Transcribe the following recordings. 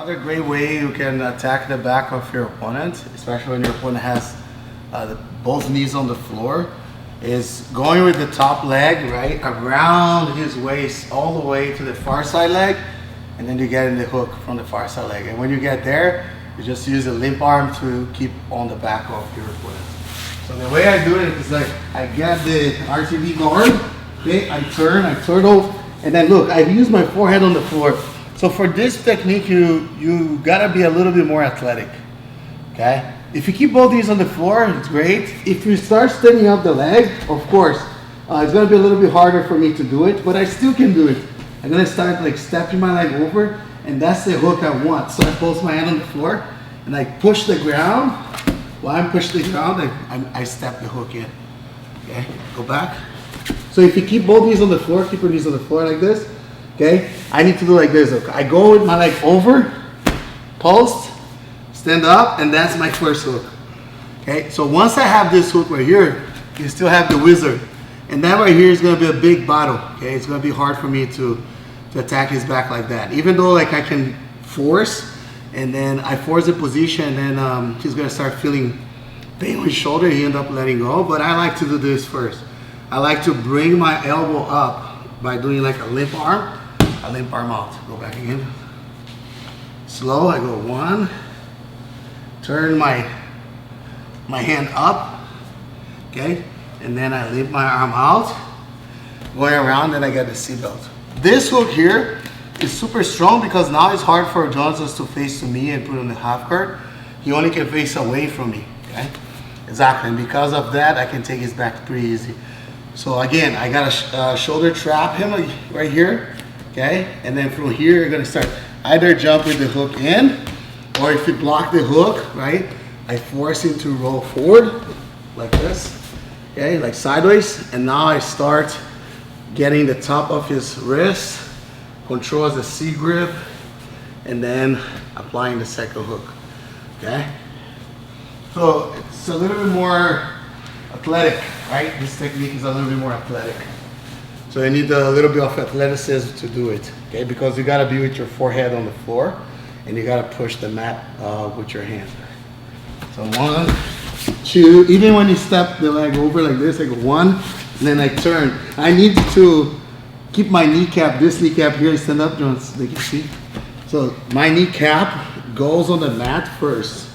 Another great way you can attack the back of your opponent, especially when your opponent has both knees on the floor, is going with the top leg, right, around his waist all the way to the far side leg, and then you get in the hook from the far side leg. And when you get there, you just use a limp arm to keep on the back of your opponent. So the way I do it is like, I get the RTV guard, okay, I turn over, and then look, I use my forehead on the floor. So for this technique, you gotta be a little bit more athletic, okay? If you keep both these on the floor, it's great. If you start standing up the leg, of course, it's gonna be a little bit harder for me to do it, but I still can do it. I'm gonna start like stepping my leg over, and that's the hook I want. So I post my hand on the floor, and I push the ground. While I'm pushing the ground, I step the hook in, okay? Go back. So if you keep both knees on the floor, keep your knees on the floor like this, okay? I need to do like this. Okay? I go with my leg over, post, stand up, and that's my first hook. Okay, so once I have this hook right here, you still have the wizard. And that right here is gonna be a big battle. Okay, it's gonna be hard for me to attack his back like that. Even though like I can force, and then I force the position, and then he's gonna start feeling pain on his shoulder, he end up letting go. But I like to do this first. I like to bring my elbow up by doing like a limp arm out. Go back again. Slow, I go one, turn my hand up, okay? And then I limp my arm out, going around, then I get the seatbelt. This hook here is super strong because now it's hard for Johnson to face to me and put on the half guard. He only can face away from me, okay? Exactly, and because of that, I can take his back pretty easy. So again, I gotta shoulder trap him right here, okay? And then from here, you're gonna start either jump with the hook in, or if you block the hook, right? I force him to roll forward, like this, okay? Like sideways, and now I start getting the top of his wrist, controls the C grip, and then applying the second hook, okay? So it's a little bit more athletic, right? This technique is a little bit more athletic. So you need a little bit of athleticism to do it, okay? Because you gotta be with your forehead on the floor, and you gotta push the mat with your hand. So 1, 2, even when you step the leg over like this, I go 1, and then I turn. I need to keep my kneecap, this kneecap here, stand up, John, so they can see. So my kneecap goes on the mat first,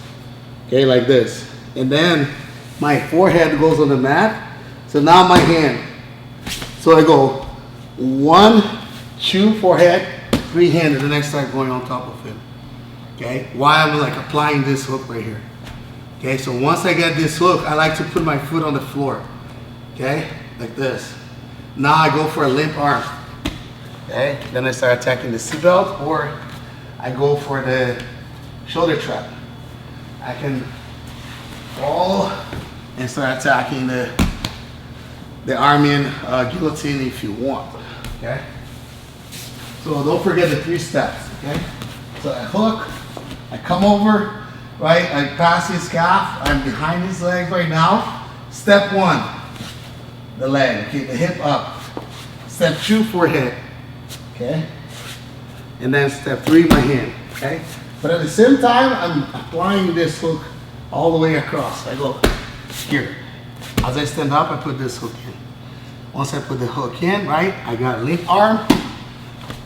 okay, like this. And then my forehead goes on the mat. So now my hand. So I go 1, 2, forehead, 3 hand, and then I start going on top of him, okay? While I'm like applying this hook right here. Okay, so once I get this hook, I like to put my foot on the floor, okay? Like this. Now I go for a limp arm, okay? Then I start attacking the seatbelt, or I go for the shoulder trap. I can fall and start attacking the Armian guillotine if you want, okay? So don't forget the 3 steps, okay? So I hook, I come over, right? I pass his calf, I'm behind his leg right now. Step 1, the leg, okay, the hip up. Step 2, forehead, okay? And then step 3, my hand, okay? But at the same time, I'm applying this hook all the way across. I go here. As I stand up, I put this hook in. Once I put the hook in, right, I got a limp arm,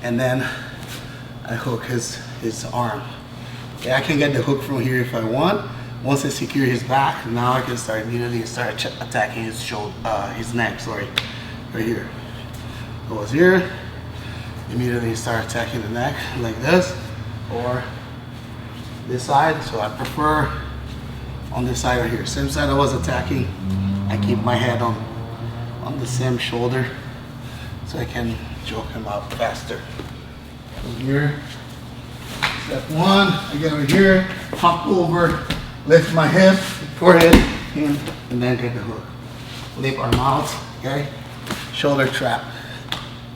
and then I hook his arm. Okay, I can get the hook from here if I want. Once I secure his back, now I can immediately start attacking his shoulder, his neck, sorry, right here. Goes here, immediately start attacking the neck like this, or this side. So I prefer on this side right here. Same side I was attacking, I keep my head on the same shoulder so I can choke him out faster. From here, step 1, I get over here, hop over, lift my hip, forehead, and then get the hook. Limp arm out, okay? Shoulder trap.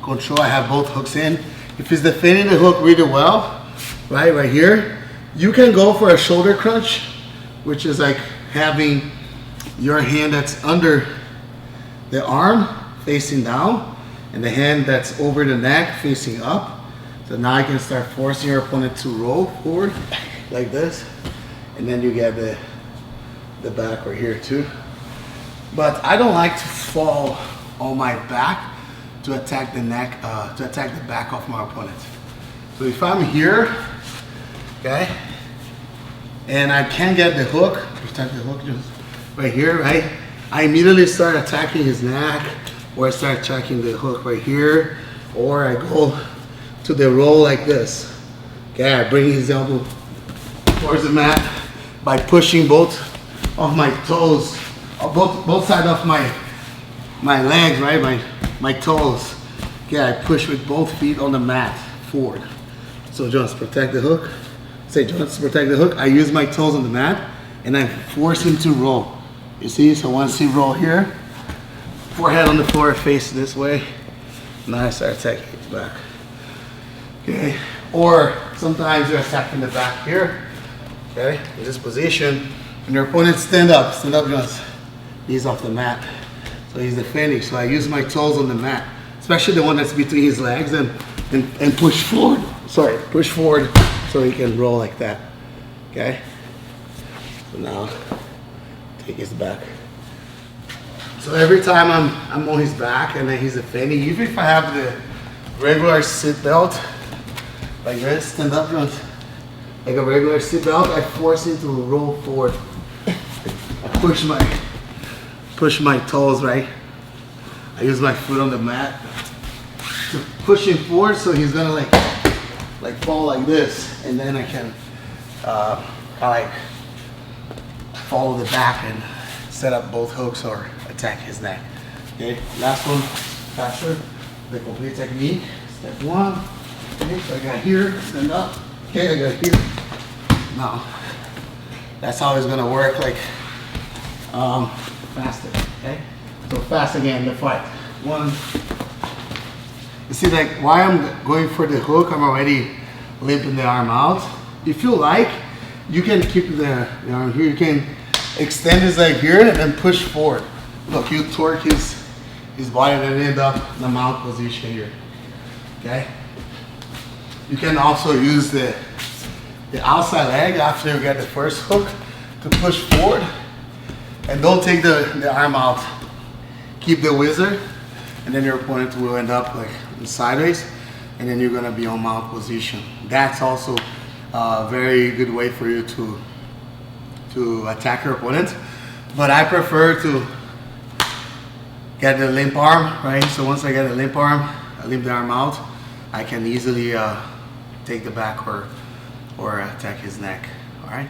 Control, I have both hooks in. If he's defending the hook really well, right here, you can go for a shoulder crunch, which is like having your hand that's under the arm facing down, and the hand that's over the neck facing up. So now you can start forcing your opponent to roll forward like this, and then you get the back right here too. But I don't like to fall on my back to attack the neck, to attack the back of my opponent. So if I'm here, okay, and I can't get the hook, protect the hook just right here, right? I immediately start attacking his neck, or I start attacking the hook right here, or I go to the roll like this. Okay, I bring his elbow towards the mat by pushing both of my toes, both sides of my legs, right? My toes. Okay, I push with both feet on the mat forward. So just protect the hook. Say just protect the hook. I use my toes on the mat and I force him to roll. You see? So once he roll here, forehead on the floor, face this way. Now I start attacking his back. Okay. Or sometimes you're attacking the back here. Okay. In this position, when your opponent stand up just he's off the mat. So he's defending. So I use my toes on the mat, especially the one that's between his legs, and push forward. Sorry, push forward so he can roll like that. Okay? So now take his back. So every time I'm on his back and then he's defending, even if I have the regular sit belt, like this, stand up like a regular sit belt, I force him to roll forward. I push my toes, right? I use my foot on the mat to push him forward, so he's gonna like fall like this, and then I can like follow the back and set up both hooks or attack his neck. Okay, last one, faster, the complete technique. Step one. Okay, so I got here, stand up. Okay, I got here. Now, that's how it's gonna work, like faster. Okay, so fast again, the fight. One. You see, like, why I'm going for the hook, I'm already limping the arm out. If you like, you can keep the arm here. You can extend his leg here and then push forward. Look, you torque his body and then end up in the mount position here. Okay? You can also use the outside leg after you get the first hook to push forward. And don't take the arm out. Keep the whizzer, and then your opponent will end up like sideways, and then you're gonna be on mount position. That's also a very good way for you to attack your opponent. But I prefer to get the limp arm, right? So once I get a limp arm, I limp the arm out, I can easily take the back or attack his neck, all right?